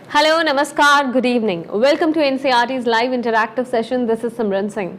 Hello, Namaskar, good evening. Welcome to NCERT's live interactive session. This is Simran Singh.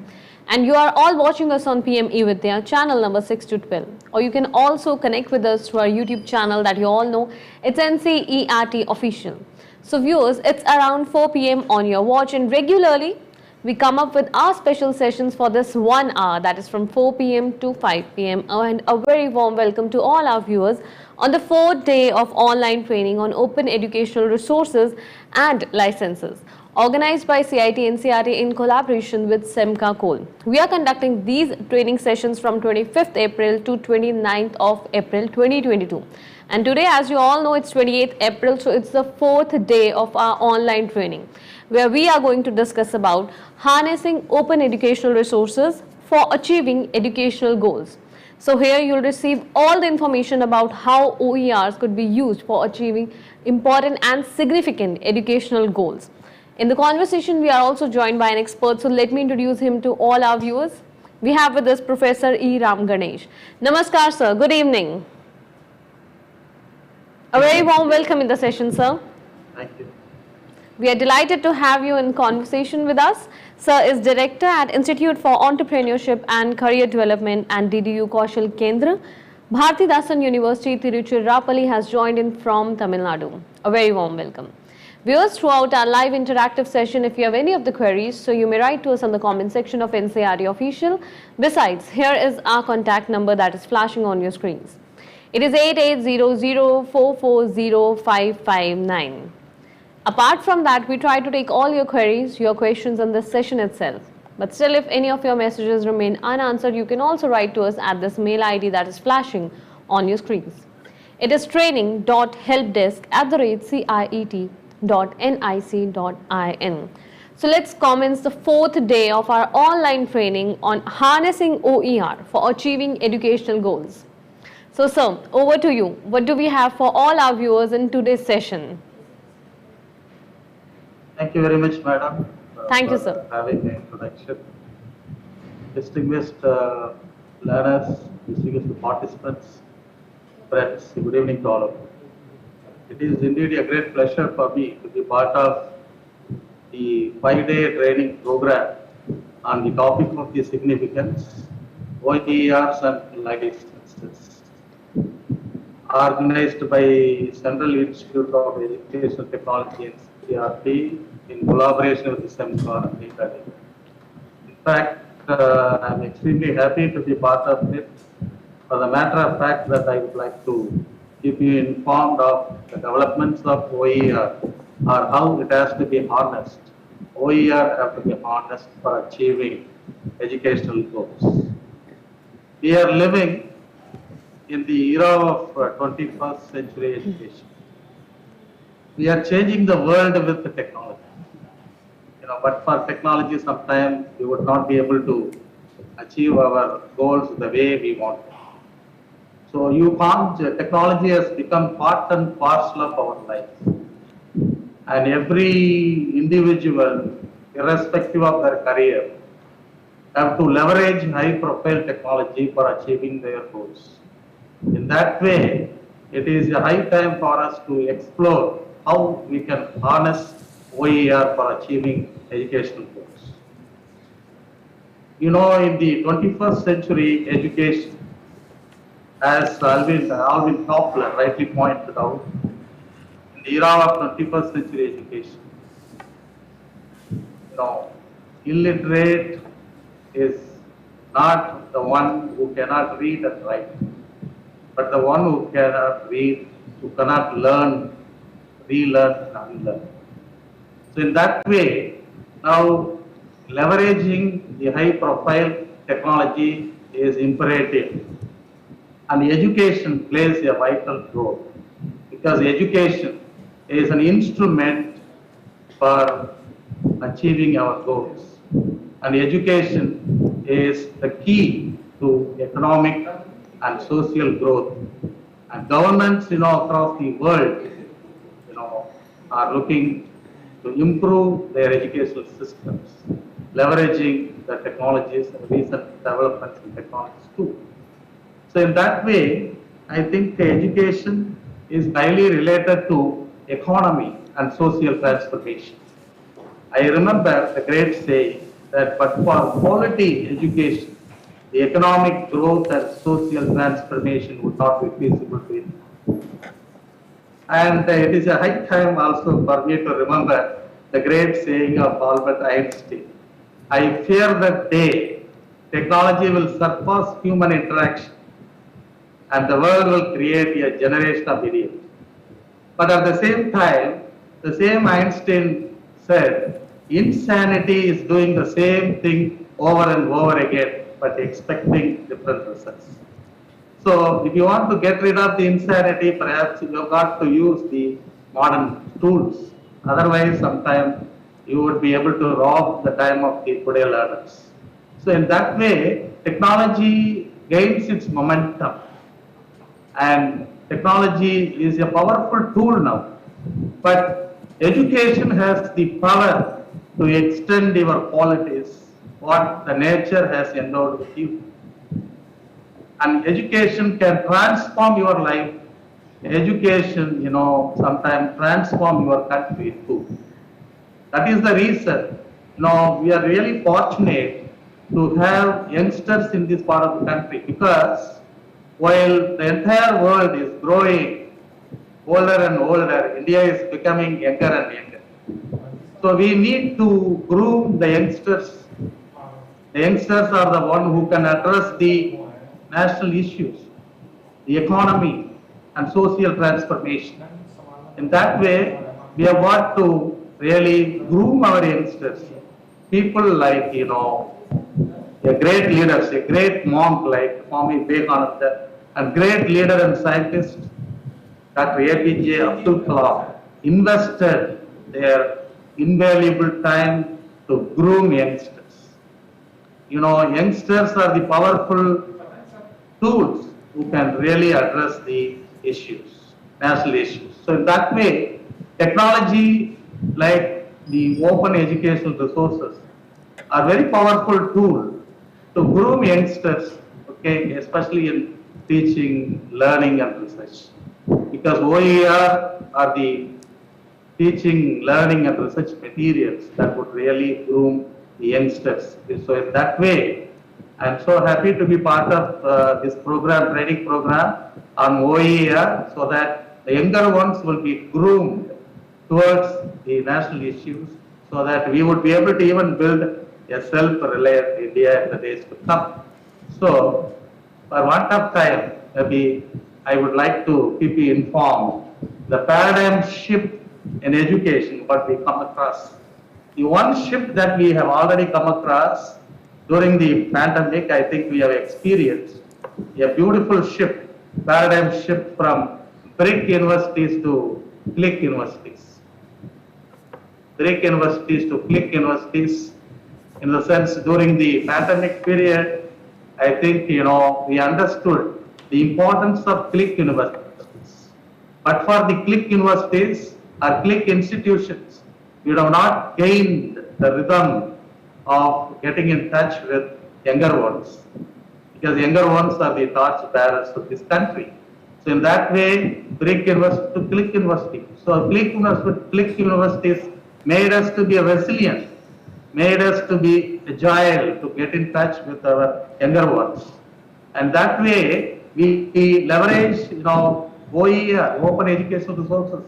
And you are all watching us on PM eVidya, channel number 6 to 12. Or you can also connect with us through our YouTube channel that you all know. It's NCERT Official. So viewers, it's around 4 PM on your watch, and regularly we come up with our special sessions for this 1 hour, that is from 4 PM to 5 PM. And a very warm welcome to all our viewers on the 4th day of online training on open educational resources and licenses, organized by CIT NCERT in collaboration with SEMCA Coal. We are conducting these training sessions from 25th April to 29th of April 2022. And today, as you all know, it's 28th April, so it's the 4th day of our online training, where we are going to discuss about harnessing open educational resources for achieving educational goals. So here you'll receive all the information about how OERs could be used for achieving important and significant educational goals. In the conversation, we are also joined by an expert, so let me introduce him to all our viewers. We have with us Professor E. Ram Ganesh. Namaskar, sir. Good evening. A very warm welcome in the session, sir. Thank you. We are delighted to have you in conversation with us. Sir is Director at Institute for Entrepreneurship and Career Development and DDU Kaushal Kendra. Bharatidasan University, Tiruchirappalli has joined in from Tamil Nadu. A very warm welcome. Viewers, throughout our live interactive session, if you have any of the queries, so you may write to us on the comment section of NCERT Official. Besides, here is our contact number that is flashing on your screens. It is 8800440559. Apart from that, we try to take all your queries, your questions on this session itself. But still, if any of your messages remain unanswered, you can also write to us at this mail ID that is flashing on your screens. It is training.helpdesk@ciet.nic.in. So let's commence the 4th day of our online training on harnessing OER for achieving educational goals. So sir, over to you. What do we have for all our viewers in today's session? Thank you very much, madam. Thank you, sir. Having the introduction. Distinguished learners, distinguished participants, friends, good evening to all of you. It is indeed a great pleasure for me to be part of the 5-day training program on the topic of the significance, OERs and licenses, organized by Central Institute of Educational Technology and NCERT in collaboration with the SEMCA and DTH. In fact, I'm extremely happy to be part of it, for the matter of fact that I would like to keep you informed of the developments of OER or how it has to be harnessed. OER have to be harnessed for achieving educational goals. We are living in the era of 21st century education. We are changing the world with the technology. But for technology, sometimes we would not be able to achieve our goals the way we want. So technology has become part and parcel of our life. And every individual, irrespective of their career, have to leverage high-profile technology for achieving their goals. In that way, it is a high time for us to explore how we can harness OER for achieving educational goals. In the 21st century education, as Alvin Toffler rightly pointed out, in the era of 21st century education, illiterate is not the one who cannot read and write, but the one who cannot read, who cannot learn, relearn and unlearn. So in that way, now leveraging the high profile technology is imperative, and education plays a vital role, because education is an instrument for achieving our goals, and education is the key to economic and social growth. And governments across the world are looking to improve their educational systems, leveraging the technologies and recent developments in technologies too. So in that way, I think education is highly related to economy and social transformation. I remember the great saying that but for quality education, the economic growth and social transformation would not be feasible to India. And it is a high time also for me to remember the great saying of Albert Einstein. I fear the day technology will surpass human interaction and the world will create a generation of idiots. But at the same time, the same Einstein said, insanity is doing the same thing over and over again, but expecting different results. So if you want to get rid of the insanity, perhaps you have got to use the modern tools. Otherwise, sometimes you would be able to rob the time of the today learners. So in that way, technology gains its momentum. And technology is a powerful tool now. But education has the power to extend your qualities, what the nature has endowed with you. And education can transform your life. Education, sometimes transform your country too. That is the reason, we are really fortunate to have youngsters in this part of the country, because while the entire world is growing older and older, India is becoming younger and younger. So we need to groom the youngsters. The youngsters are the one who can address the national issues, the economy and social transformation. In that way, we have got to really groom our youngsters. People like, a great leaders, a great monk like Swami Vivekananda, a great leader and scientist, Dr. eVidya Abdul Kalam, invested their invaluable time to groom youngsters. Youngsters are the powerful tools who can really address the issues, national issues. So in that way, technology like the open educational resources are very powerful tool to groom youngsters, especially in teaching, learning and research. Because OER are the teaching, learning and research materials that would really groom the youngsters. So in that way, I'm so happy to be part of this program, training program on OER, so that the younger ones will be groomed towards the national issues, so that we would be able to even build a self-reliant India in the days to come. So, for want of time, maybe I would like to keep you informed. The paradigm shift in education, what we come across. The one shift that we have already come across during the pandemic, I think we have experienced a beautiful shift, paradigm shift from brick universities to click universities. Brick universities to click universities. In the sense, during the pandemic period, I think, we understood the importance of click universities. But for the click universities or click institutions, we have not gained the rhythm of getting in touch with younger ones. Because younger ones are the torch bearers of this country. So in that way, brick university to click university. So click universities made us to be resilient, made us to be agile, to get in touch with our younger ones. And that way, we leverage, OER, open educational resources,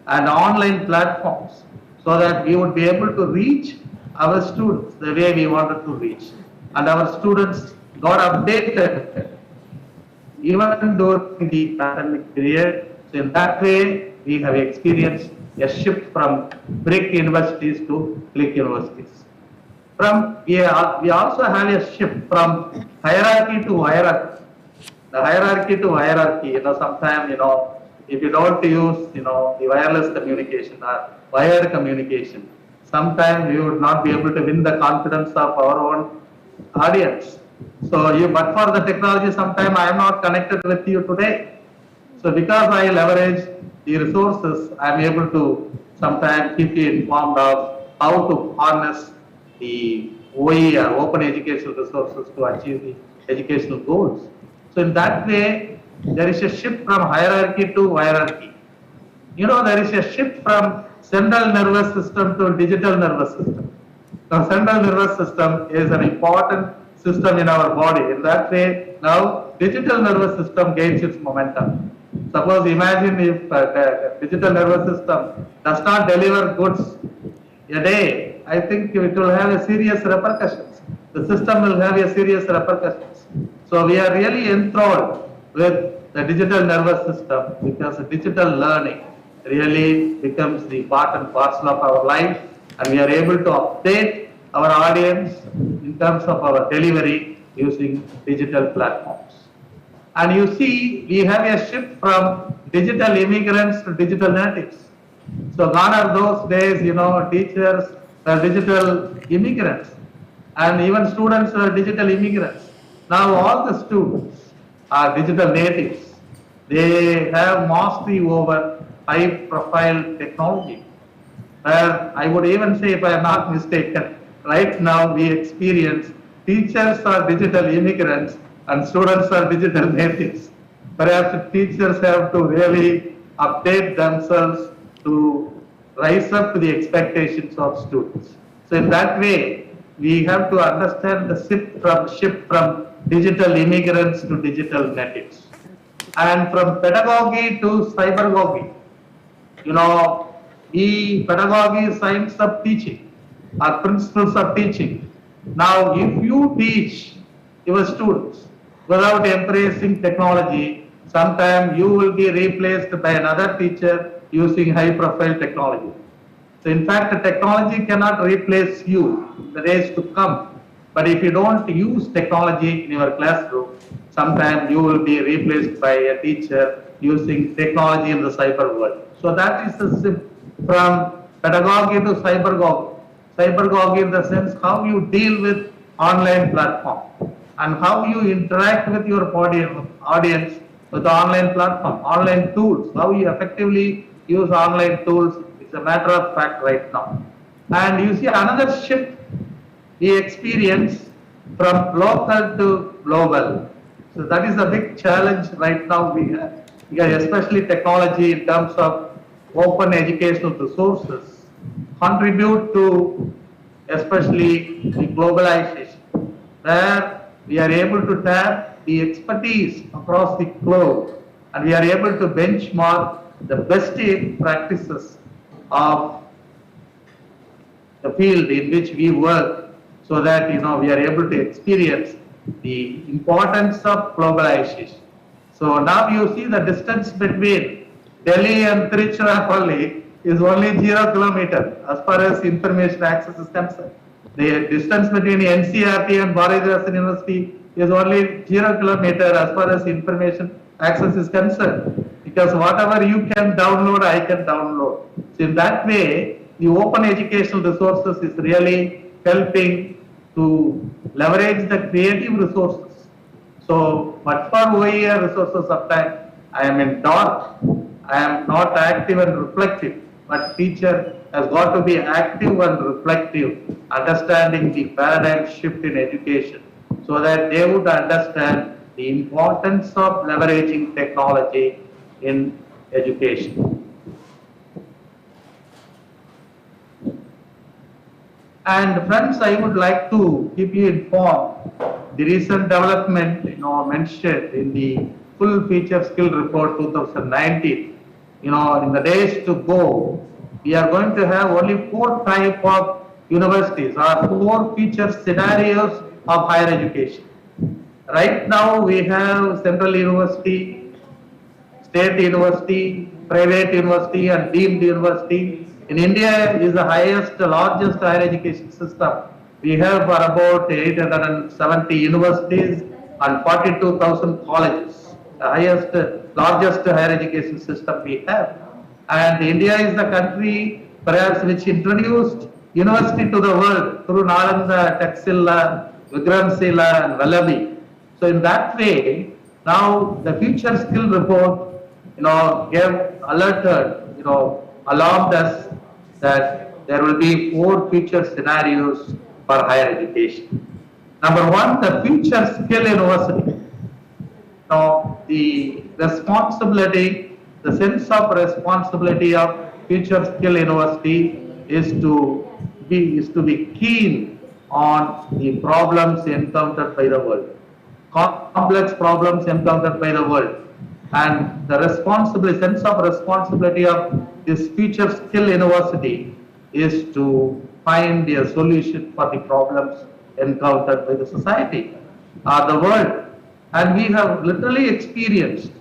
and online platforms, so that we would be able to reach our students the way we wanted to reach. And our students got updated even during the pandemic period. So in that way, we have experienced a shift from brick universities to click universities. We also have a shift from hierarchy to hierarchy. The hierarchy to hierarchy, sometimes, if you don't use, the wireless communication or wired communication, sometimes you would not be able to win the confidence of our own audience. So, but for the technology, sometimes I am not connected with you today. So, because I leverage the resources, I am able to sometimes keep you informed of how to harness the OER, open educational resources, to achieve the educational goals. So in that way, there is a shift from hierarchy to hierarchy. There is a shift from central nervous system to digital nervous system. Now, central nervous system is an important system in our body. In that way, now digital nervous system gains its momentum. Suppose imagine if the digital nervous system does not deliver goods a day, I think it will have a serious repercussions. The system will have a serious repercussions. So we are really enthralled with the digital nervous system because digital learning really becomes the part and parcel of our life, and we are able to update our audience in terms of our delivery using digital platforms. And you see, we have a shift from digital immigrants to digital natives. So gone are those days, teachers were digital immigrants and even students were digital immigrants. Now all the students are digital natives. They have mastery over high profile technology. Where I would even say, if I am not mistaken, right now we experience teachers are digital immigrants and students are digital natives. Perhaps teachers have to really update themselves to rise up to the expectations of students. So in that way, we have to understand the shift from digital immigrants to digital natives. And from pedagogy to cybergogy, pedagogy is science of teaching, or principles of teaching. Now, if you teach your students without embracing technology, sometime you will be replaced by another teacher using high profile technology. So in fact, the technology cannot replace you in the days to come. But if you don't use technology in your classroom, sometime you will be replaced by a teacher using technology in the cyber world. So that is the shift from pedagogy to cybergogy. Cybergogy in the sense how you deal with online platform and how you interact with your audience with the online platform, online tools, how you effectively use online tools. It's a matter of fact right now. And you see another shift we experience from local to global. So that is a big challenge right now we have, because especially technology in terms of open educational resources contribute to especially the globalization, where we are able to tap the expertise across the globe and we are able to benchmark the best practices of the field in which we work, so that we are able to experience the importance of globalization. So now you see the distance between Delhi and Tiruchirappalli is only 0 kilometers as far as information access is concerned. The distance between NCERT and Bharathidasan University is only 0 kilometers as far as information access is concerned. Because whatever you can download, I can download. So in that way, the open educational resources is really helping to leverage the creative resources. So, but for Oer resources of time, I am in dark, I am not active and reflective, but teacher has got to be active and reflective, understanding the paradigm shift in education, so that they would understand the importance of leveraging technology in education. And friends, I would like to keep you informed the recent development mentioned in the full feature skill report 2019. In the days to go, we are going to have only 4 types of universities or 4 feature scenarios of higher education. Right now we have central university, state university, private university and deemed university. In India is the largest higher education system. We have about 870 universities and 42,000 colleges. The largest higher education system we have. And India is the country perhaps which introduced university to the world through Nalanda, Taxila, Vikramshila and Vallabhi. So in that way, now the future skill report, alarmed us that there will be 4 future scenarios for higher education. Number 1, the future skill university. Now, the responsibility, the sense of responsibility of future skill university is to be keen on the problems encountered by the world, complex problems encountered by the world, and the responsibility, sense of responsibility of this future skill university is to find a solution for the problems encountered by the society or the world. And we have literally experienced,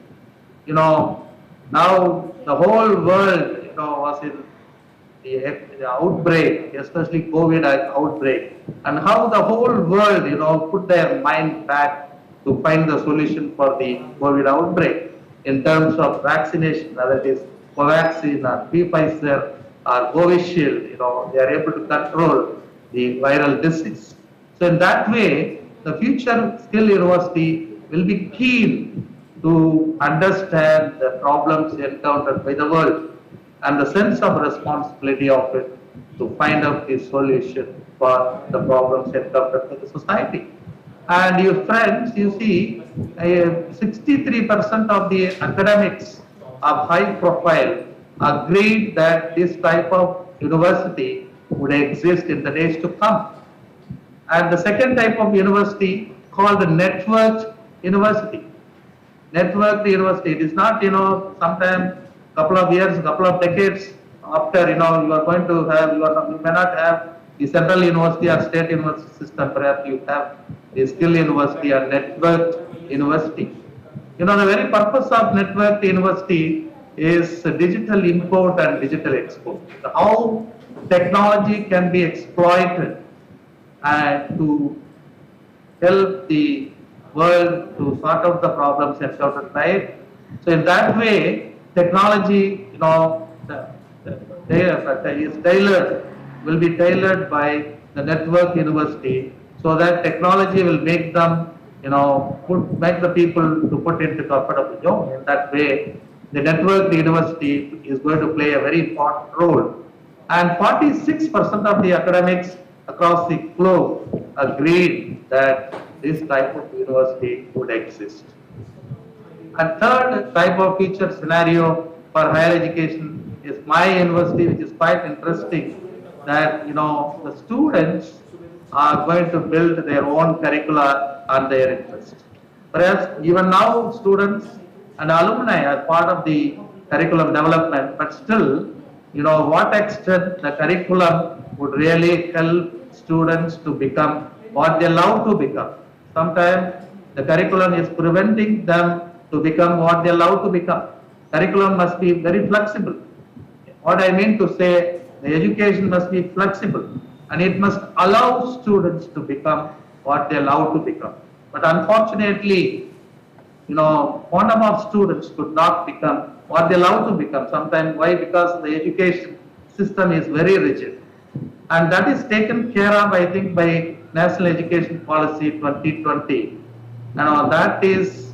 now the whole world, was in the outbreak, especially COVID outbreak, and how the whole world, put their mind back to find the solution for the COVID outbreak in terms of vaccination, whether it is Covaxin or Pfizer or Covishield, they are able to control the viral disease. So in that way, the future skill university will be keen to understand the problems encountered by the world and the sense of responsibility of it to find out the solution for the problems encountered by the society. And your friends, you see, 63% of the academics of high profile agreed that this type of university would exist in the days to come. And the second type of university called the networked university. Networked university, it is not, sometime couple of years, couple of decades after, you are going to have, you may not have the central university or state university system, perhaps you have the skill university or networked university. The very purpose of networked university is digital import and digital export. How technology can be exploited to help the world to sort out the problems encountered by it. So in that way, technology, will be tailored by the network university, so that technology will make them, make the people to put into comfortable zone. In that way, the network university is going to play a very important role. And 46% of the academics across the globe agreed that this type of university would exist. And third type of future scenario for higher education is my university, which is quite interesting, that the students are going to build their own curricula on their interest. Perhaps even now students and alumni are part of the curriculum development, but still, what extent the curriculum would really help students to become what they love to become. Sometimes the curriculum is preventing them to become what they love to become. Curriculum must be very flexible. What I mean to say, the education must be flexible and it must allow students to become what they love to become. But unfortunately, quantum of students could not become what they love to become. Sometimes why? Because the education system is very rigid. And that is taken care of, I think, by National Education Policy 2020. That is,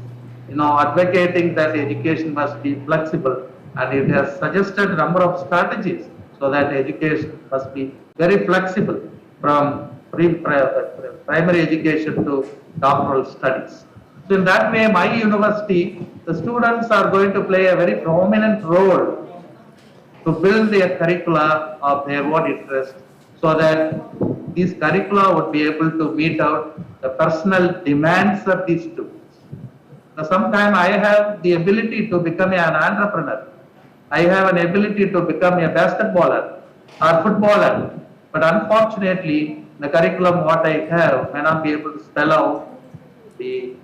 advocating that education must be flexible, and it has suggested a number of strategies so that education must be very flexible from primary education to doctoral studies. So in that way, my university, the students are going to play a very prominent role to build their curricula of their own interest, so that these curricula would be able to meet out the personal demands of these students. Now, sometimes I have the ability to become an entrepreneur. I have an ability to become a basketballer or footballer, but unfortunately, the curriculum what I have may not be able to spell out the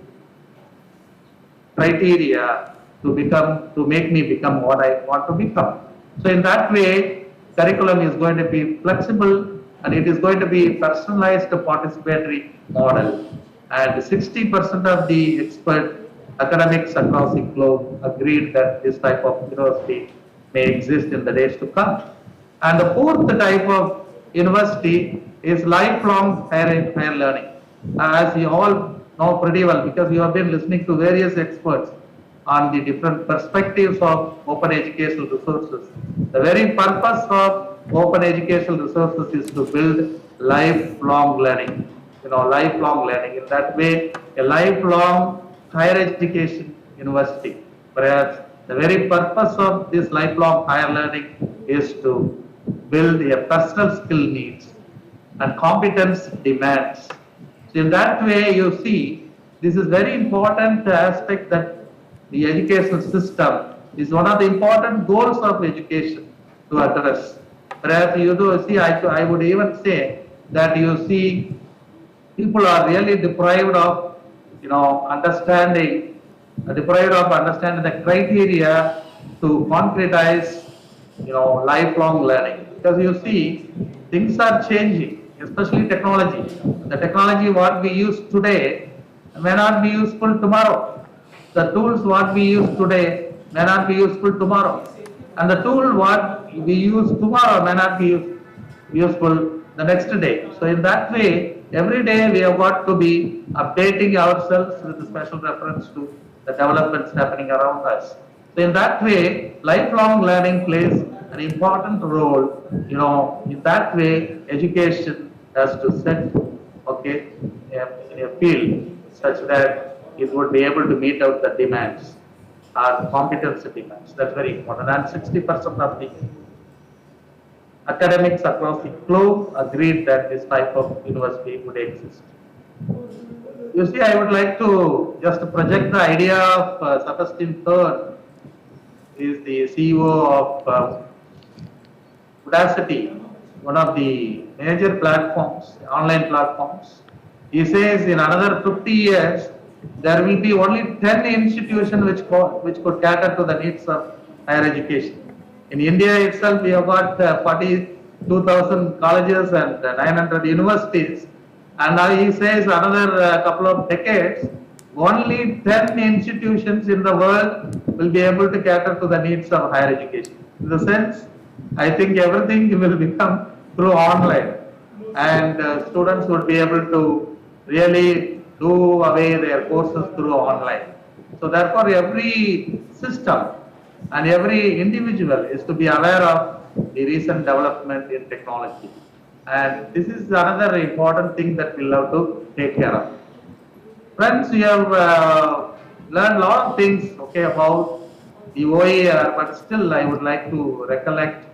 criteria to make me become what I want to become. So in that way, curriculum is going to be flexible and it is going to be personalized participatory model. And 60% of the expert academics across the globe agreed that this type of university may exist in the days to come. And the fourth type of university is lifelong higher learning. As you all know pretty well, because you have been listening to various experts on the different perspectives of open educational resources. The very purpose of open educational resources is to build lifelong learning. Lifelong learning. In that way, a lifelong higher education university. Perhaps the very purpose of this lifelong higher learning is to build a personal skill needs and competence demands. So in that way, you see, this is very important aspect that the educational system is one of the important goals of education to address. Perhaps you do see, I would even say that you see people are really deprived of, deprived of understanding the criteria to concretize, lifelong learning. Because you see, things are changing, especially technology. The technology what we use today may not be useful tomorrow. The tools what we use today may not be useful tomorrow. And the tool what we use tomorrow may not be useful the next day. So in that way, every day we have got to be updating ourselves with special reference to the developments happening around us. So in that way, lifelong learning plays an important role. In that way, education has to set, in a field such that it would be able to meet out the demands or competency demands. That's very important. And 60% of the academics across the globe agreed that this type of university would exist. You see, I would like to just project the idea of Sebastian Third, is the CEO of Udacity, one of the major platforms, online platforms. He says in another 50 years, there will be only 10 institutions which could cater to the needs of higher education. In India itself, we have got 42,000 colleges and 900 universities. And now he says another couple of decades, only 10 institutions in the world will be able to cater to the needs of higher education. In the sense, I think everything will become through online, and students would be able to really do away their courses through online. So therefore, every system and every individual is to be aware of the recent development in technology. And this is another important thing that we'll have to take care of. Friends, we have learned a lot of things, about the OER, but still I would like to recollect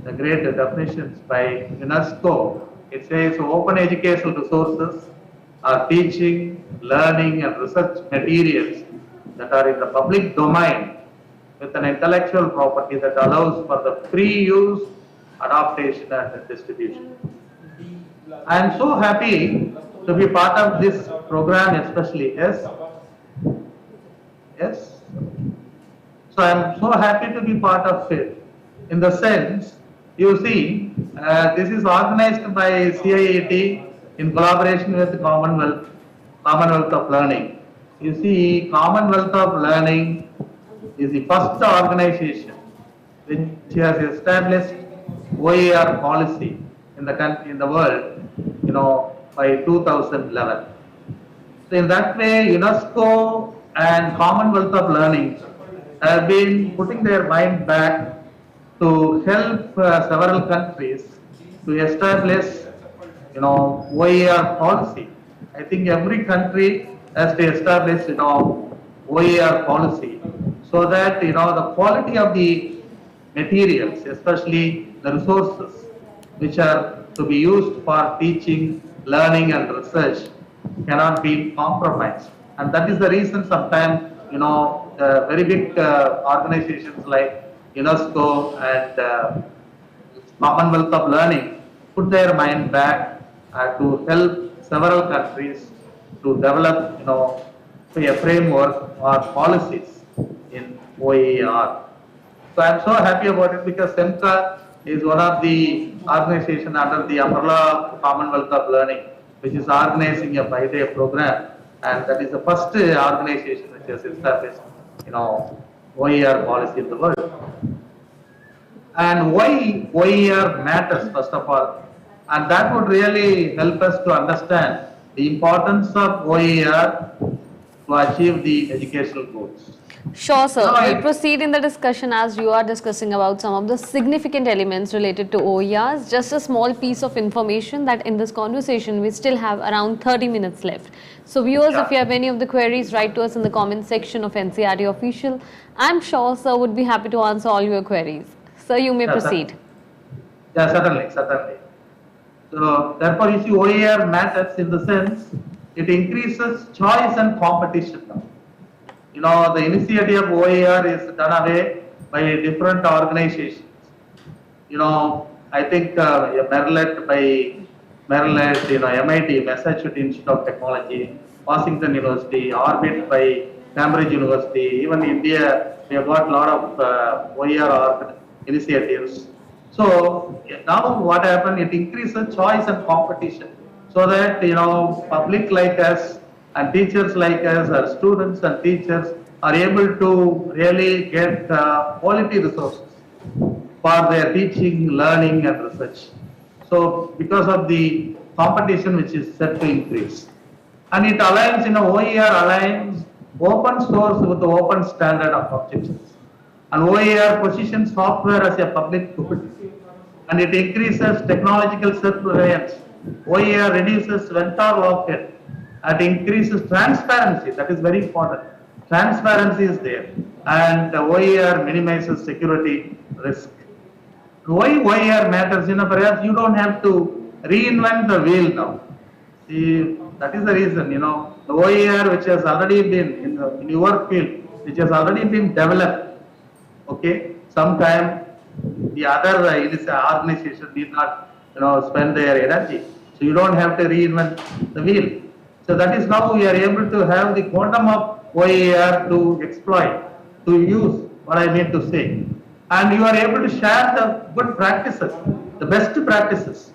the great definitions by UNESCO. It says open educational resources are teaching, learning and research materials that are in the public domain with an intellectual property that allows for the free use, adaptation and distribution. I am so happy to be part of this program, especially. Yes? So I am so happy to be part of it. In the sense, you see, this is organized by CIET in collaboration with Commonwealth of Learning. You see, Commonwealth of Learning is the first organization which has established OER policy in the world, by 2011. So in that way, UNESCO and Commonwealth of Learning have been putting their mind back to help several countries to establish, OER policy. I think every country has to establish, OER policy, so that, the quality of the materials, especially the resources which are to be used for teaching, learning and research cannot be compromised. And that is the reason sometimes, the very big organizations like UNESCO and Commonwealth of Learning put their mind back to help several countries to develop, a framework or policies in OER. So I am so happy about it because SEMCA is one of the organizations under the umbrella of Commonwealth of Learning, which is organizing a 5-day program, and that is the first organization which has established, OER policy in the world. And why OER matters, first of all, and that would really help us to understand the importance of OER to achieve the educational goals. Sure, sir. We'll proceed in the discussion as you are discussing about some of the significant elements related to OERs. Just a small piece of information that in this conversation we still have around 30 minutes left. So viewers, if you have any of the queries, write to us in the comment section of NCRT Official. I'm sure sir would be happy to answer all your queries. So you may Yeah, proceed. Yeah, certainly, certainly. So therefore, you see, OER matters in the sense it increases choice and competition now. You know, the initiative of OER is done away by different organizations. You know, I think Maryland by Maryland, MIT, Massachusetts Institute of Technology, Washington University, Orbit by Cambridge University, even India, we have got a lot of OER initiatives. So now what happened? It increases choice and competition, so that public like us and teachers like us, or students and teachers are able to really get quality resources for their teaching, learning and research. So because of the competition which is set to increase. And it aligns, OER aligns open source with the open standard of objectives. And OER positions software as a public good. And it increases technological self-reliance. OER reduces vendor lock-in and increases transparency. That is very important. Transparency is there. And OER minimizes security risk. Why OER matters? Perhaps you don't have to reinvent the wheel now. See, that is the reason, the OER which has already been in your field, which has already been developed, okay, sometime the other organization need not, spend their energy. So you don't have to reinvent the wheel. So that is now we are able to have the quantum of OER to exploit, to use, what I mean to say. And you are able to share the good practices, the best practices.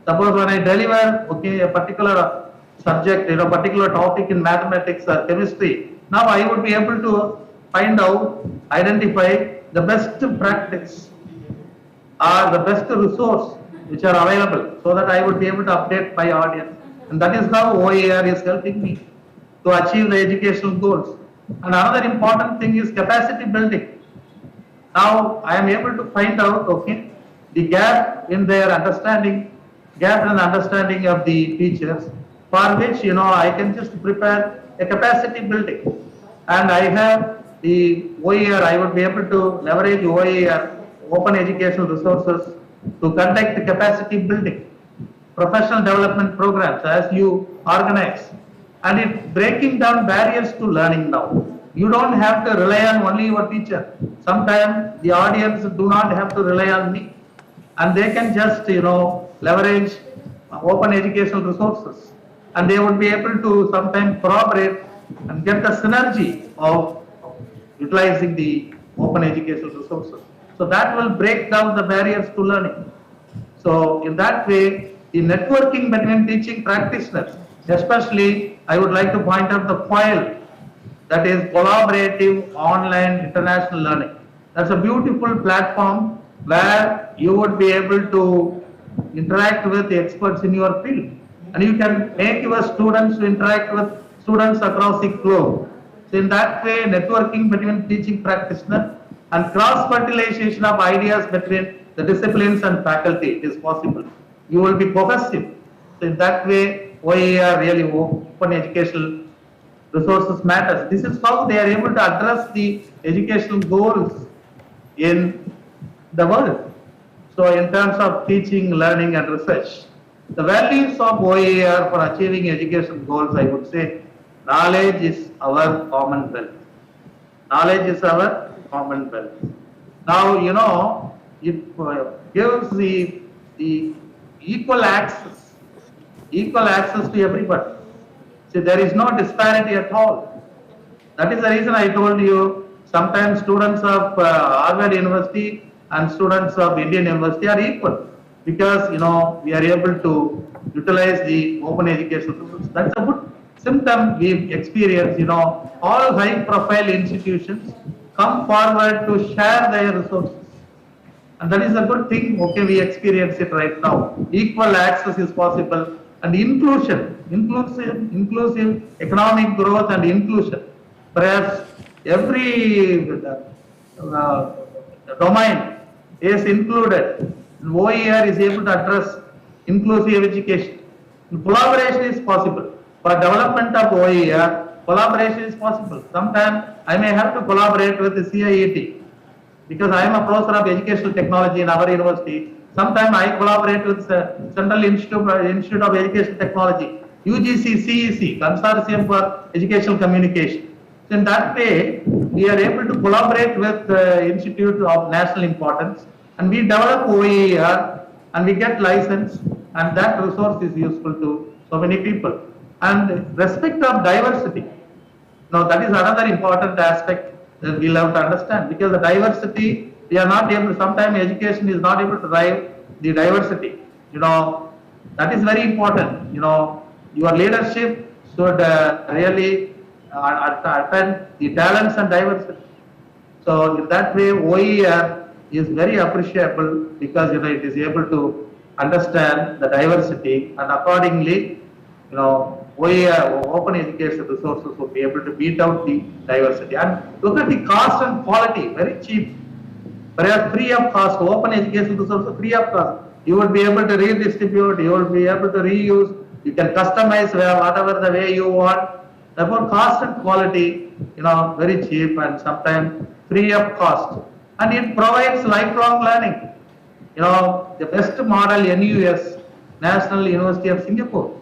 Suppose when I deliver, okay, a particular subject, particular topic in mathematics or chemistry, now I would be able to find out, identify the best practice or the best resource which are available, so that I would be able to update my audience. And that is how OER is helping me to achieve the educational goals. And another important thing is capacity building. Now I am able to find out, okay, the gap in their understanding, of the teachers, for which, I can just prepare a capacity building. And I have the OER, I would be able to leverage OER, open educational resources, to conduct the capacity building, professional development programs as you organize. And it breaking down barriers to learning now. You don't have to rely on only your teacher. Sometimes the audience do not have to rely on me. And they can just, leverage open educational resources. And they would be able to sometimes corroborate and get the synergy of utilizing the open educational resources. So that will break down the barriers to learning. So in that way, the networking between teaching practitioners, especially I would like to point out the COIL, that is collaborative online international learning. That's a beautiful platform where you would be able to interact with the experts in your field. And you can make your students to interact with students across the globe. So in that way, networking between teaching practitioners and cross-fertilization of ideas between the disciplines and faculty is possible. You will be cohesive. So in that way, OER really open educational resources matters. This is how they are able to address the educational goals in the world. So in terms of teaching, learning and research, the values of OER for achieving education goals, I would say, knowledge is our common wealth. Knowledge is our common wealth. Now, it gives the equal access to everybody. See, there is no disparity at all. That is the reason I told you, sometimes students of Harvard University and students of Indian University are equal, because, we are able to utilize the open educational resources. That's a good symptom we've experienced. All high profile institutions come forward to share their resources. And that is a good thing. Okay, we experience it right now. Equal access is possible. And inclusive economic growth and inclusion. Perhaps every domain is included. OER is able to address inclusive education. And collaboration is possible. For development of OER, collaboration is possible. Sometimes I may have to collaborate with the CIET, because I am a professor of educational technology in our university. Sometimes I collaborate with Central Institute of Educational Technology, UGC CEC, Consortium for Educational Communication. So in that way, we are able to collaborate with institutes of national importance, and we develop OER and we get license, and that resource is useful to so many people. And respect of diversity. Now that is another important aspect that we'll have to understand, because the diversity, we are not able, sometimes education is not able to drive the diversity. That is very important. Your leadership should really attend the talents and diversity. So in that way, OER is very appreciable, because it is able to understand the diversity, and accordingly, OER, open education resources, will be able to beat out the diversity. And look at the cost and quality, very cheap. Whereas free of cost, open education resources free of cost. You will be able to redistribute, you will be able to reuse, you can customize whatever the way you want. Therefore, cost and quality, very cheap and sometimes free of cost. And it provides lifelong learning. The best model, NUS, National University of Singapore.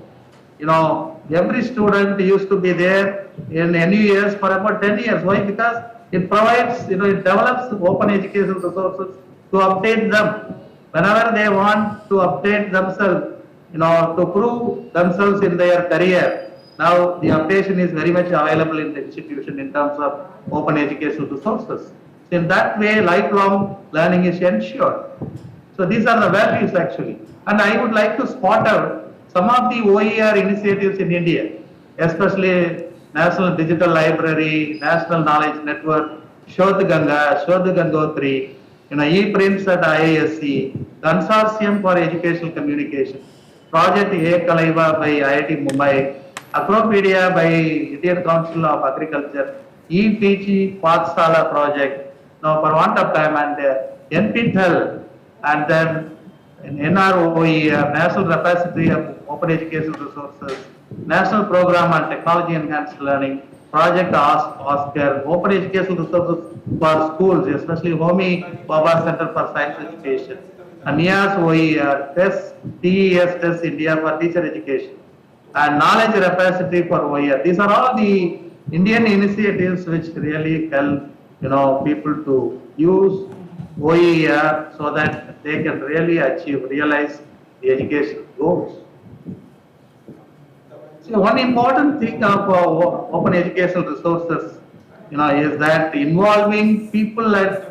Every student used to be there in NUS for about 10 years. Why? Because it provides, it develops open educational resources to update them whenever they want to update themselves, to prove themselves in their career. Now the updation is very much available in the institution in terms of open educational resources. So in that way, lifelong learning is ensured. So these are the values actually. And I would like to spot out some of the OER initiatives in India, especially National Digital Library, National Knowledge Network, Shodh Gangotri, ePrints at IISc, Consortium for Educational Communication, Project Ekalaiva by IIT Mumbai, Acropedia by Indian Council of Agriculture, ePG Pathsala project, now for want of time, and NPTEL, and then NROE, National Repository of Open Educational Resources, National Program on Technology Enhanced Learning, Project Oscar, Open Educational Resources for schools, especially Homi Bhabha Center for Science Education, and NIAS OER, TES Test India for Teacher Education, and Knowledge Repository for OER. These are all the Indian initiatives which really help people to use OER so that they can really realize the education goals. So one important thing of open educational resources, is that involving people at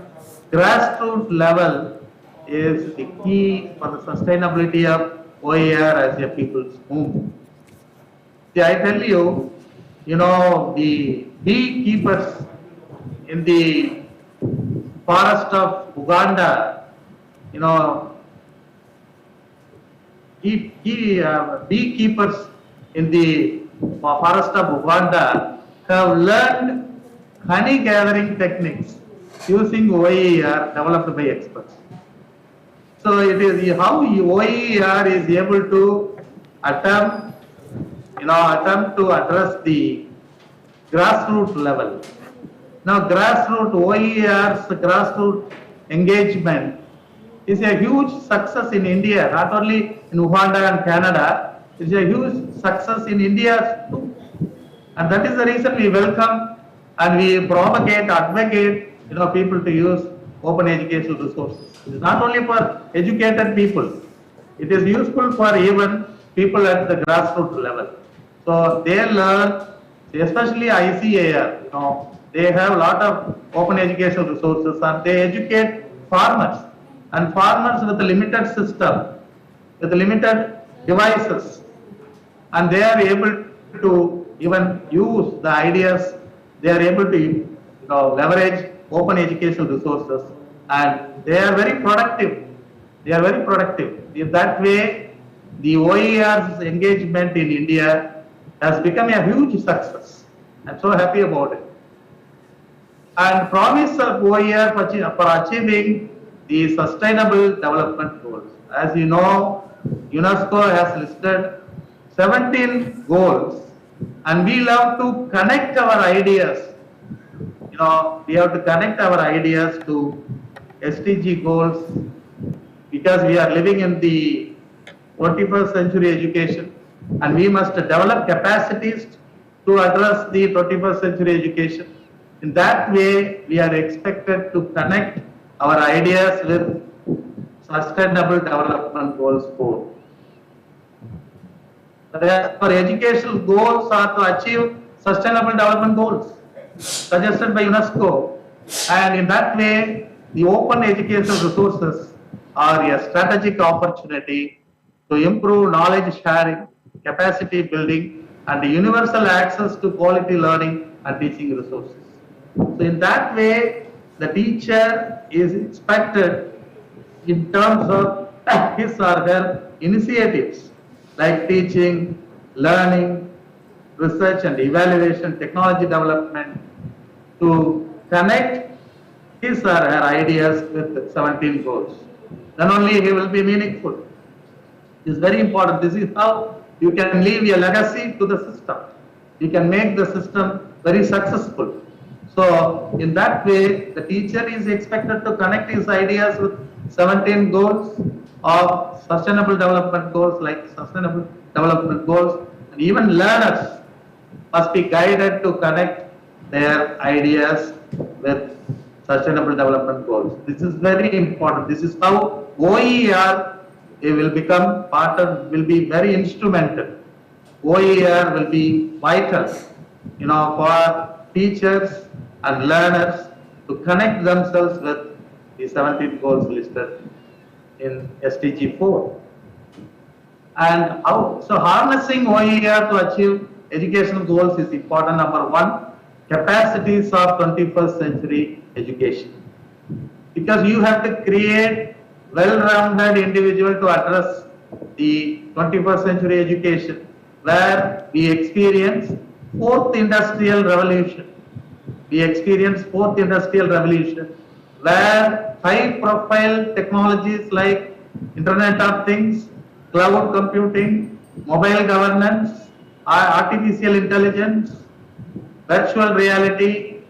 grassroots level is the key for the sustainability of OER as a people's movement. See, I tell you, the beekeepers in the forest of Uganda, beekeepers in the forest of Uganda have learned honey gathering techniques using OER developed by experts. So it is how OER is able to attempt to address the grassroots level. Now grassroots OER's grassroots engagement is a huge success in India, not only in Uganda and Canada, it's a huge success in India too. And that is the reason we welcome and we propagate, advocate, people to use open educational resources. It is not only for educated people, it is useful for even people at the grassroots level. So they learn, especially ICAR, they have a lot of open educational resources and they educate farmers, and farmers with a limited system, with limited devices, and they are able to even use the ideas, they are able to leverage open educational resources, and they are very productive. They are very productive. In that way, the OER's engagement in India has become a huge success. I'm so happy about it. And promise of OER for achieving the Sustainable Development Goals. As you know, UNESCO has listed 17 goals, and we love to connect our ideas. We have to connect our ideas to SDG goals, because we are living in the 21st century education, and we must develop capacities to address the 21st century education. In that way, we are expected to connect our ideas with Sustainable Development Goals 4. Our educational goals are to achieve Sustainable Development Goals suggested by UNESCO, and in that way, the open educational resources are a strategic opportunity to improve knowledge sharing, capacity building, and universal access to quality learning and teaching resources. So in that way, the teacher is expected in terms of his or her initiatives like teaching, learning, research and evaluation, technology development, to connect his or her ideas with 17 goals. Then only he will be meaningful. This is very important. This is how you can leave a legacy to the system. You can make the system very successful. So in that way, the teacher is expected to connect his ideas with 17 goals of sustainable development goals like sustainable development goals, and even learners must be guided to connect their ideas with sustainable development goals. This is very important. This is how OER will become part of, will be very instrumental. OER will be vital, for teachers and learners to connect themselves with the 17 goals listed in SDG 4. And how, so harnessing OER to achieve educational goals is important. Number one, capacities of 21st century education. Because you have to create well-rounded individual to address the 21st century education, where we experience fourth industrial revolution. We experience fourth industrial revolution, where high-profile technologies like Internet of Things, cloud computing, mobile governance, artificial intelligence, virtual reality,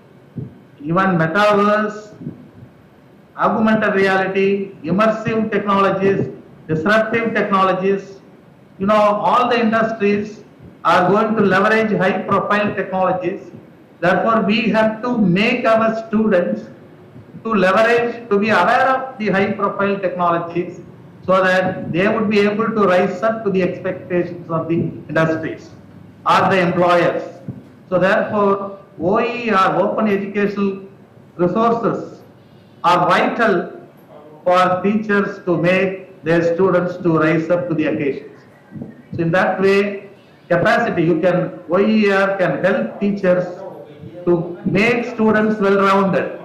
even metaverse, augmented reality, immersive technologies, disruptive technologies, all the industries are going to leverage high-profile technologies. Therefore, we have to make our students to leverage, to be aware of the high-profile technologies, so that they would be able to rise up to the expectations of the industries or the employers. So therefore, OER, open educational resources, are vital for teachers to make their students to rise up to the occasions. So in that way, capacity, OER can help teachers to make students well-rounded.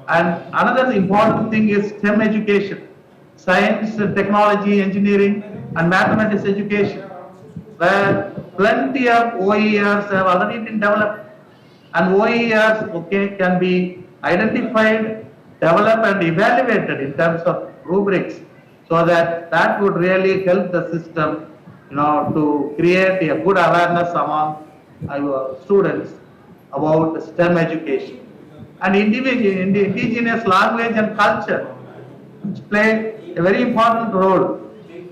And another important thing is STEM education, science, technology, engineering, and mathematics education, where plenty of OERs have already been developed, and OERs can be identified, developed, and evaluated in terms of rubrics, so that would really help the system, to create a good awareness among our students about STEM education. And indigenous language and culture, which play a very important role,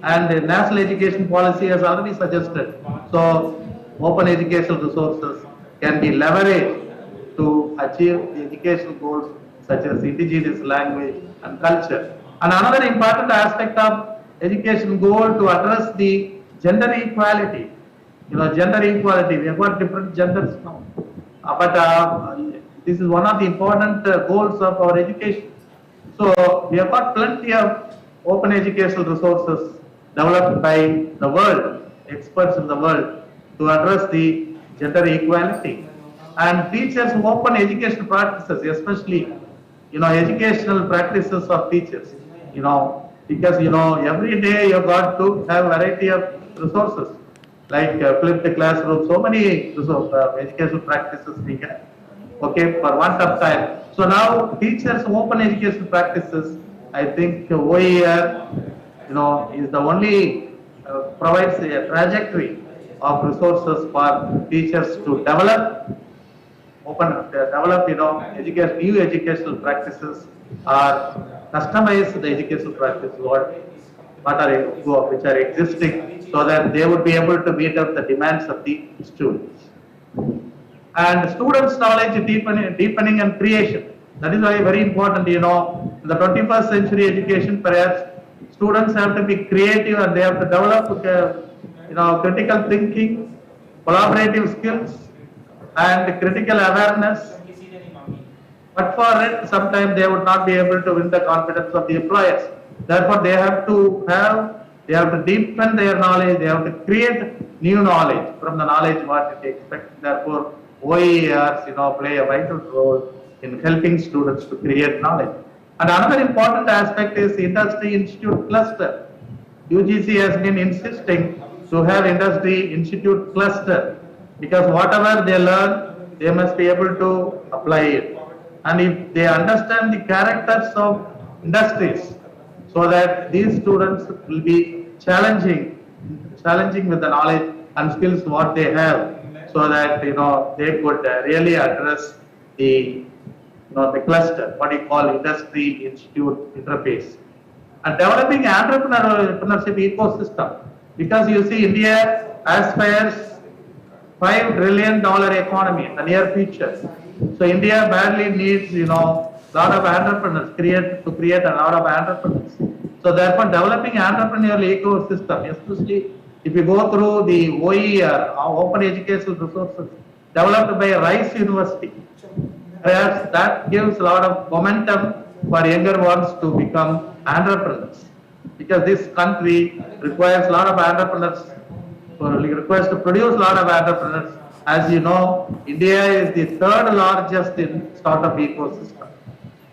and the national education policy has already suggested. So open educational resources can be leveraged to achieve the educational goals such as indigenous language and culture. And another important aspect of education goal to address the gender equality. Gender equality, we have got different genders now. But this is one of the important goals of our education. So we have got plenty of open educational resources developed by the world, experts in the world, to address the gender equality. And teachers who open educational practices, especially, educational practices of teachers, because, every day you got to have variety of resources, like flipped classroom, so many educational practices we get, for want of time. So now teachers who open educational practices, I think OER, is the only, provides a trajectory of resources for teachers to develop, new educational practices, or customize the educational practice which are existing, so that they would be able to meet up the demands of the students. And students' knowledge deepening and creation. That is why very important, in the 21st century education, perhaps students have to be creative and they have to develop, critical thinking, collaborative skills, and critical awareness. But for it, sometimes they would not be able to win the confidence of the employers. Therefore, they have to deepen their knowledge, they have to create new knowledge from the knowledge what they expect. Therefore, Oers, play a vital role in helping students to create knowledge. And another important aspect is industry institute cluster. UGC has been insisting to have industry institute cluster, because whatever they learn, they must be able to apply it. And if they understand the characters of industries, so that these students will be challenging with the knowledge and skills what they have, so that they could really address the cluster, what you call industry institute interface, and developing entrepreneurship ecosystem. Because you see, India aspires $5 trillion economy in the near future. So India badly needs lot of entrepreneurs, to create a lot of entrepreneurs. So therefore, developing entrepreneurial ecosystem, especially if you go through the OER, Open Educational Resources, developed by Rice University, perhaps that gives a lot of momentum for younger ones to become entrepreneurs. Because this country requires a lot of entrepreneurs, requires to produce a lot of entrepreneurs. As you know, India is the third largest in startup ecosystem.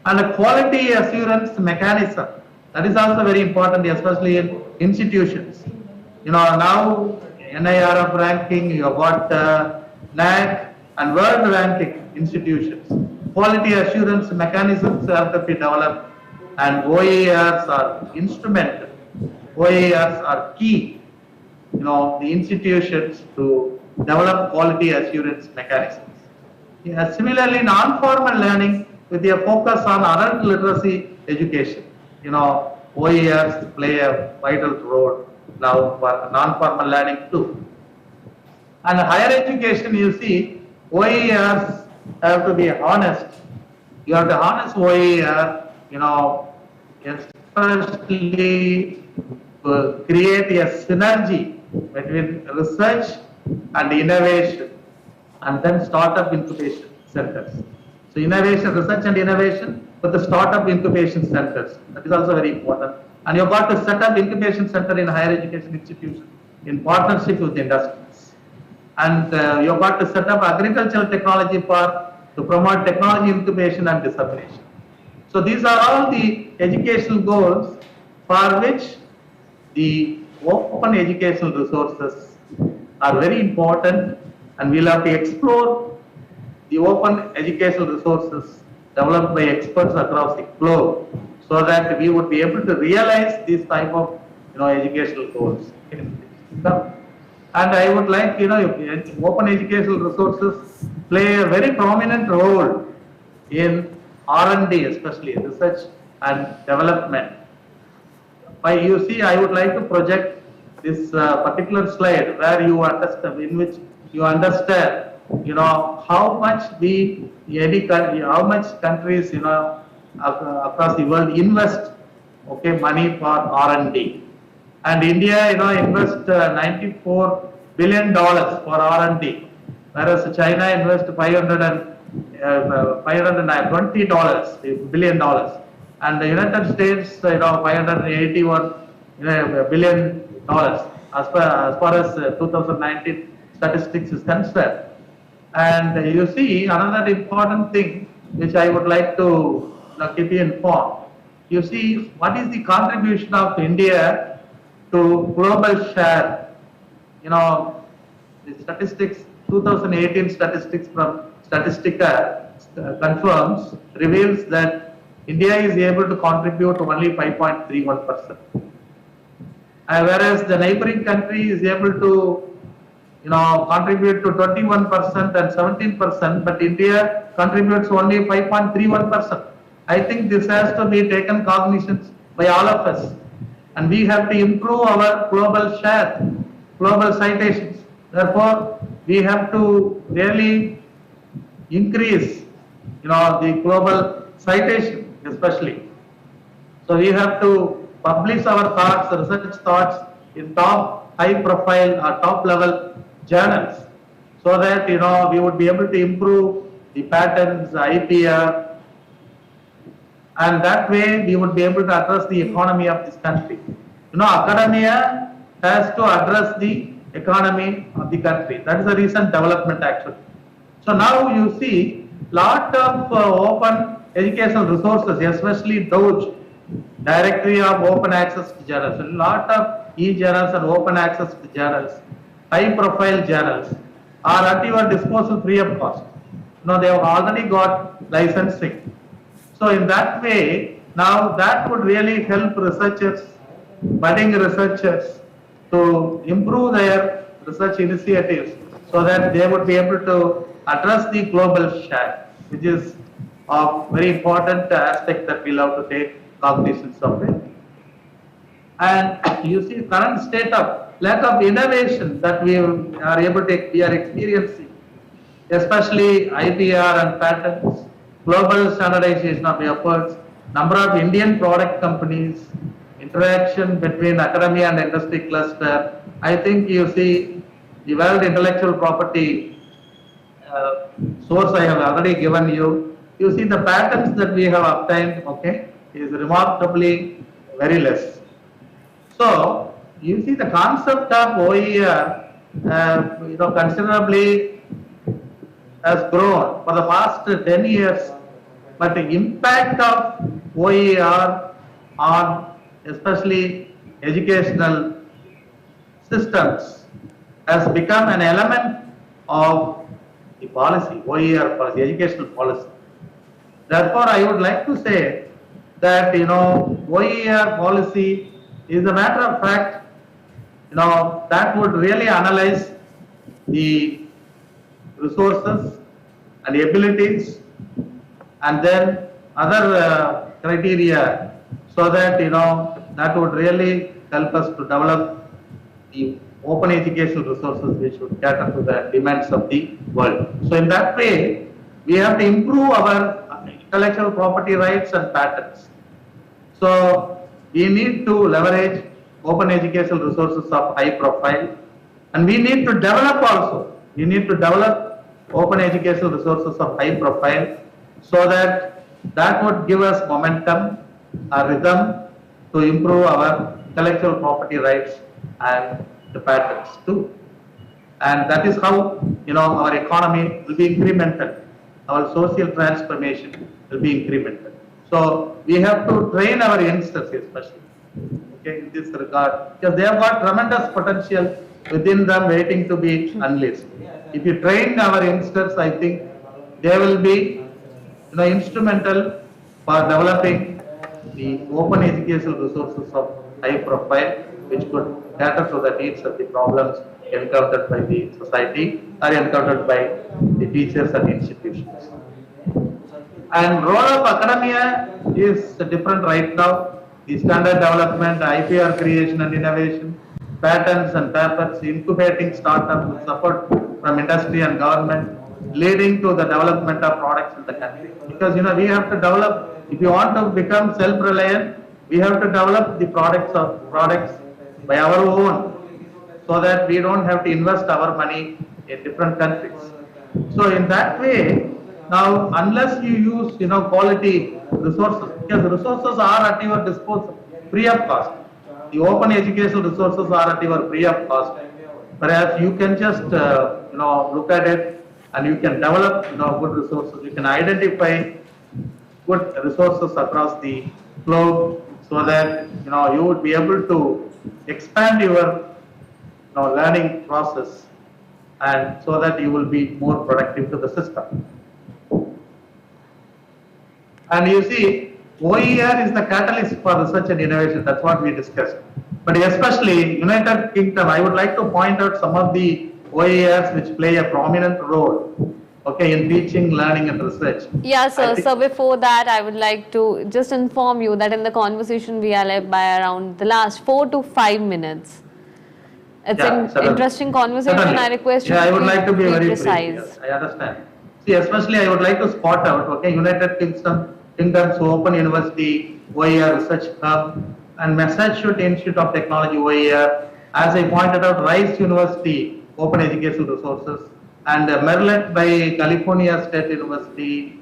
And a quality assurance mechanism, that is also very important, especially in institutions. Now NIRF ranking, you have got NAC and world ranking institutions. Quality assurance mechanisms have to be developed, and OERs are instrumental. OERs are key, the institutions to develop quality assurance mechanisms. Similarly, non-formal learning with a focus on adult literacy education. OERs play a vital role now for non-formal learning too. And higher education, you see, OERs have to be honest. You have to honest OER, especially to create a synergy between research and innovation, and then startup incubation centers. So innovation, research and innovation with the startup incubation centers. That is also very important. And you've got to set up incubation center in higher education institutions in partnership with industries. And you've got to set up agricultural technology park to promote technology incubation and dissemination. So these are all the educational goals for which the open educational resources are very important, and we'll have to explore the open educational resources developed by experts across the globe, so that we would be able to realize these type of educational goals. And I would like open educational resources play a very prominent role in R&D, especially research and development. You see, I would like to project this particular slide where you understand, in which you understand, how much how much countries, across the world invest, money for R&D. And India, invests $94 billion for R&D, whereas China invests $520 billion, and the United States, $581 billion as far as 2019 statistics is concerned. And you see, another important thing which I would like to keep you informed. You see, what is the contribution of India to global share? The statistics, 2018 statistics from Statistica confirms, reveals that India is able to contribute only 5.31%. Whereas the neighboring country is able to contribute to 21% and 17%, but India contributes only 5.31%. I think this has to be taken cognizance by all of us. And we have to improve our global share, global citations. Therefore, we have to really increase, the global citation especially. So we have to publish our thoughts, research thoughts in top high profile or top level journals, so that we would be able to improve the patents, the IPR, and that way we would be able to address the economy of this country. Academia has to address the economy of the country. That is a recent development actually. So now you see lot of open educational resources, especially DOJ, Directory of Open Access to Journals. A lot of e-journals and open access to journals, high profile journals are at your disposal free of cost. They have already got licensing. So in that way, now that would really help researchers, budding researchers, to improve their research initiatives so that they would be able to address the global share, which is a very important aspect that we'll have to take cognizance of it. And you see current state of lack of innovation that we are experiencing, especially IPR and patents, global standardization of efforts, number of Indian product companies, interaction between academia and industry cluster. I think you see the World Intellectual Property source I have already given you. You see the patents that we have obtained, is remarkably very less. So you see the concept of OER, considerably has grown for the past 10 years, but the impact of OER on especially educational systems has become an element of the policy, OER policy, educational policy. Therefore, I would like to say that, OER policy is a matter of fact, that would really analyze the resources and the abilities and then other criteria, so that, that would really help us to develop the open educational resources which would cater to the demands of the world. So in that way, we have to improve our intellectual property rights and patents. So we need to leverage open educational resources of high profile, and we need to develop also. We need to develop open educational resources of high profile, so that would give us momentum, a rhythm to improve our intellectual property rights and the patents too. And that is how, our economy will be incremental. Our social transformation will be incremental. So we have to train our youngsters especially, in this regard, because they have got tremendous potential within them waiting to be unleashed. If you train our youngsters, I think they will be, instrumental for developing the open educational resources of high profile, which could cater to the needs of the problems encountered by the society or encountered by the teachers and institutions. And role of academia is different right now. The standard development, IPR creation and innovation, patents and papers, incubating startups with support from industry and government, leading to the development of products in the country. Because we have to develop, if you want to become self-reliant, we have to develop the products by our own, so that we don't have to invest our money in different countries. So in that way, now unless you use quality resources, because resources are at your disposal free of cost. The open educational resources are at your free of cost. Perhaps you can just look at it and you can develop good resources. You can identify good resources across the globe, so that you would be able to expand your learning process, and so that you will be more productive to the system. And you see, OER is the catalyst for research and innovation. That's what we discussed. But especially United Kingdom, I would like to point out some of the OERs which play a prominent role. okay, in teaching, learning and research. Yeah, sir. I think- So before that, I would like to just inform you that in the conversation we are led by around the last 4 to 5 minutes. It's Yeah, an certainly. interesting conversation. Certainly. I request you Yeah, I to would like to be very brief. precise. Yes, I understand. See, especially I would like to spot out, okay, United Kingdom's Open University, Oer Research Hub, and Massachusetts Institute of Technology, Oer, as I pointed out, Rice University, Open Educational Resources, and Maryland by California State University.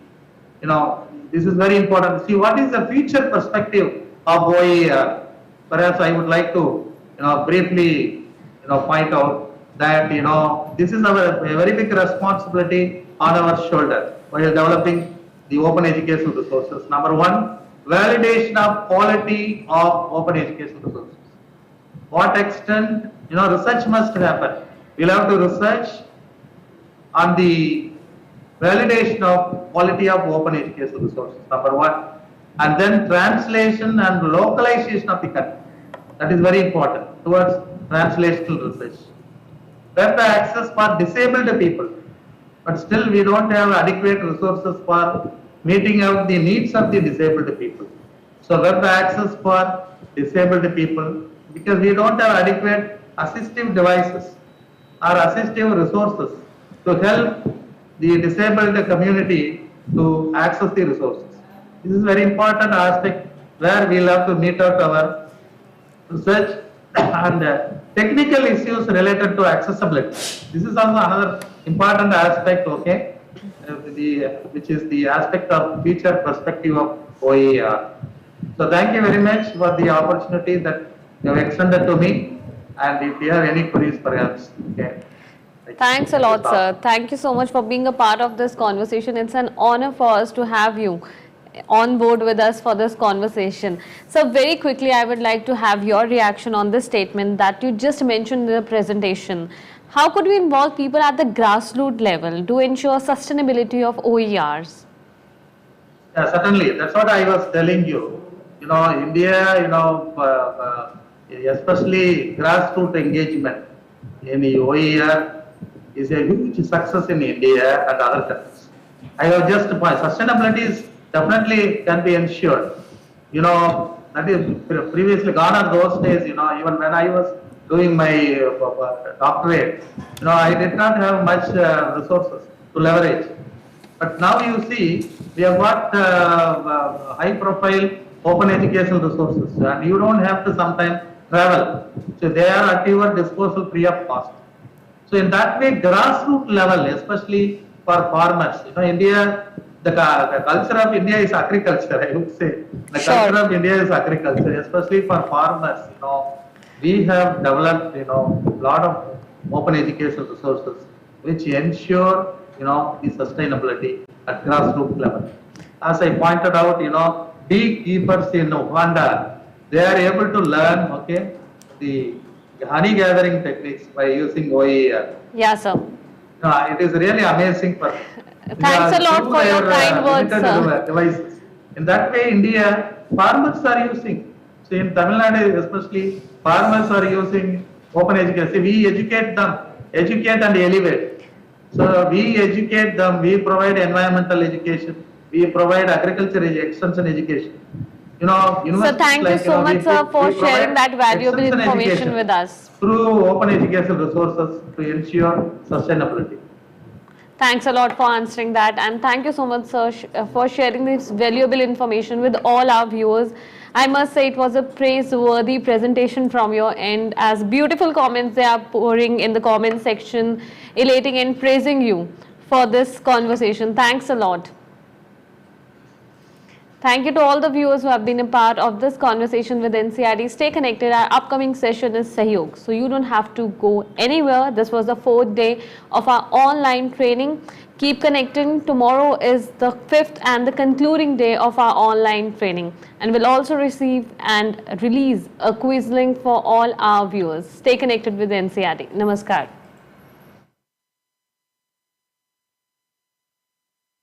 You know, this is very important. See, what is the future perspective of OER? Perhaps I would like to, briefly, point out that, this is a very big responsibility on our shoulder while developing the open educational resources. Number one, validation of quality of open educational resources. What extent, research must happen. We'll have to research on the validation of quality of open educational resources, number one, and then translation and localization of the content. That is very important towards translational research. Web access for disabled people, but still we don't have adequate resources for meeting out the needs of the disabled people. So web access for disabled people, because we don't have adequate assistive devices or assistive resources to help the disabled community to access the resources. This is a very important aspect where we'll have to meet out our research and technical issues related to accessibility. This is also another important aspect, okay, which is the aspect of future perspective of OER. So thank you very much for the opportunity that you have extended to me, and if you have any queries perhaps, okay. Thanks a lot, sir. Thank you so much for being a part of this conversation. It's an honor for us to have you on board with us for this conversation. So very quickly, I would like to have your reaction on this statement that you just mentioned in the presentation. How could we involve people at the grassroots level to ensure sustainability of OERs? Yeah, certainly. That's what I was telling you. India, especially grassroots engagement in the OER is a huge success in India and other countries. I have just sustainability is definitely can be ensured. That is previously gone are those days, even when I was doing my doctorate, I did not have much resources to leverage. But now you see, we have got high profile open educational resources, and you don't have to sometimes travel. So they are at your disposal free of cost. So in that way, grassroots level, especially for farmers, India, the culture of India is agriculture, I would say. The culture of India is agriculture, especially for farmers, we have developed, a lot of open educational resources which ensure, the sustainability at grassroots level. As I pointed out, beekeepers in Uganda, they are able to learn, okay, the honey gathering techniques by using OER. Yeah, sir. It is really amazing for Thanks a lot for your kind words, sir. Devices. In that way, India, farmers are using. So in Tamil Nadu especially, farmers are using open education. See, we educate them, educate and elevate. So we educate them, we provide environmental education, we provide agriculture extension education. So thank you so much, sir, for sharing that valuable information with us. Through open educational resources to ensure sustainability. Thanks a lot for answering that, and thank you so much, sir, for sharing this valuable information with all our viewers. I must say it was a praiseworthy presentation from your end, as beautiful comments they are pouring in the comment section, elating and praising you for this conversation. Thanks a lot. Thank you to all the viewers who have been a part of this conversation with NCERT. Stay connected. Our upcoming session is Sahyog, so you don't have to go anywhere. This was the 4th day of our online training. Keep connecting. Tomorrow is the 5th and the concluding day of our online training, and we'll also receive and release a quiz link for all our viewers. Stay connected with NCERT. Namaskar.